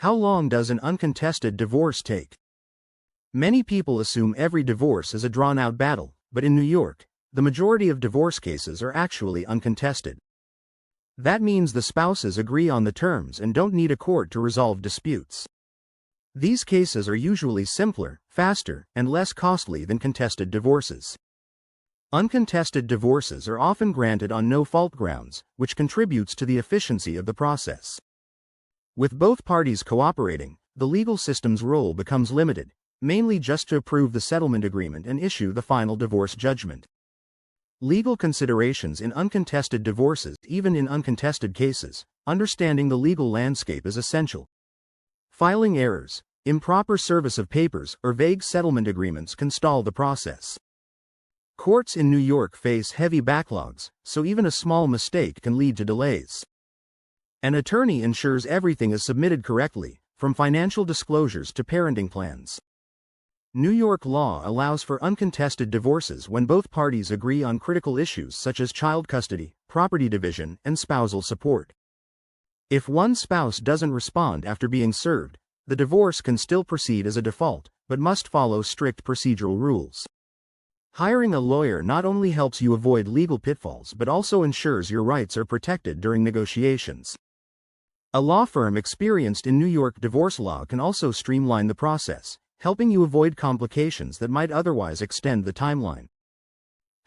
How long does an uncontested divorce take? Many people assume every divorce is a drawn-out battle, but in New York, the majority of divorce cases are actually uncontested. That means the spouses agree on the terms and don't need a court to resolve disputes. These cases are usually simpler, faster, and less costly than contested divorces. Uncontested divorces are often granted on no-fault grounds, which contributes to the efficiency of the process. With both parties cooperating, the legal system's role becomes limited, mainly just to approve the settlement agreement and issue the final divorce judgment. Legal considerations in uncontested divorces. Even in uncontested cases, understanding the legal landscape is essential. Filing errors, improper service of papers, or vague settlement agreements can stall the process. Courts in New York face heavy backlogs, so even a small mistake can lead to delays. An attorney ensures everything is submitted correctly, from financial disclosures to parenting plans. New York law allows for uncontested divorces when both parties agree on critical issues such as child custody, property division, and spousal support. If one spouse doesn't respond after being served, the divorce can still proceed as a default, but must follow strict procedural rules. Hiring a lawyer not only helps you avoid legal pitfalls but also ensures your rights are protected during negotiations. A law firm experienced in New York divorce law can also streamline the process, helping you avoid complications that might otherwise extend the timeline.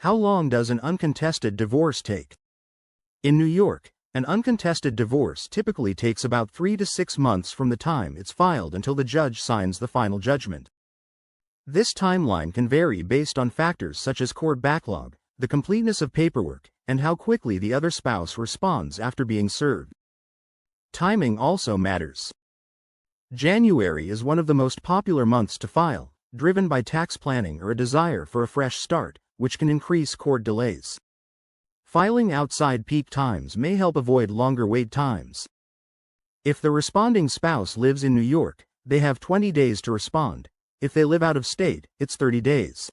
How long does an uncontested divorce take? In New York, an uncontested divorce typically takes about 3 to 6 months from the time it's filed until the judge signs the final judgment. This timeline can vary based on factors such as court backlog, the completeness of paperwork, and how quickly the other spouse responds after being served. Timing also matters. January is one of the most popular months to file, driven by tax planning or a desire for a fresh start, which can increase court delays. Filing outside peak times may help avoid longer wait times. If the responding spouse lives in New York, they have 20 days to respond. If they live out of state, it's 30 days.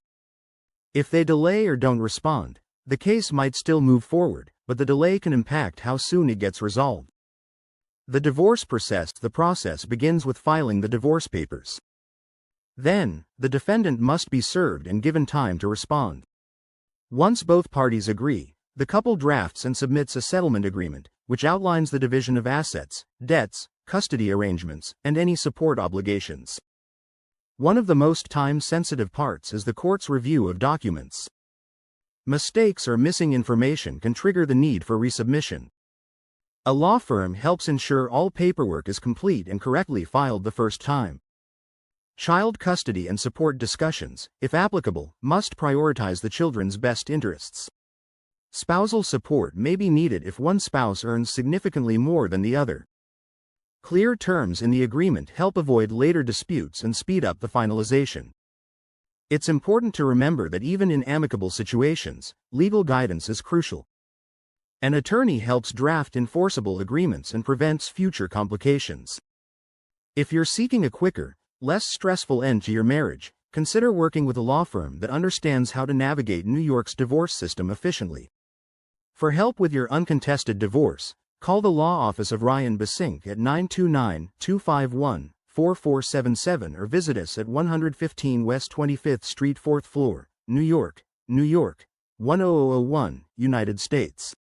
If they delay or don't respond, the case might still move forward, but the delay can impact how soon it gets resolved. The divorce process. The process begins with filing the divorce papers. Then, the defendant must be served and given time to respond. Once both parties agree, the couple drafts and submits a settlement agreement, which outlines the division of assets, debts, custody arrangements, and any support obligations. One of the most time-sensitive parts is the court's review of documents. Mistakes or missing information can trigger the need for resubmission. A law firm helps ensure all paperwork is complete and correctly filed the first time. Child custody and support discussions, if applicable, must prioritize the children's best interests. Spousal support may be needed if one spouse earns significantly more than the other. Clear terms in the agreement help avoid later disputes and speed up the finalization. It's important to remember that even in amicable situations, legal guidance is crucial. An attorney helps draft enforceable agreements and prevents future complications. If you're seeking a quicker, less stressful end to your marriage, consider working with a law firm that understands how to navigate New York's divorce system efficiently. For help with your uncontested divorce, call the law office of Ryan Besinque at 929-251-4477 or visit us at 115 West 25th Street 4th floor, New York, New York, 10001, United States.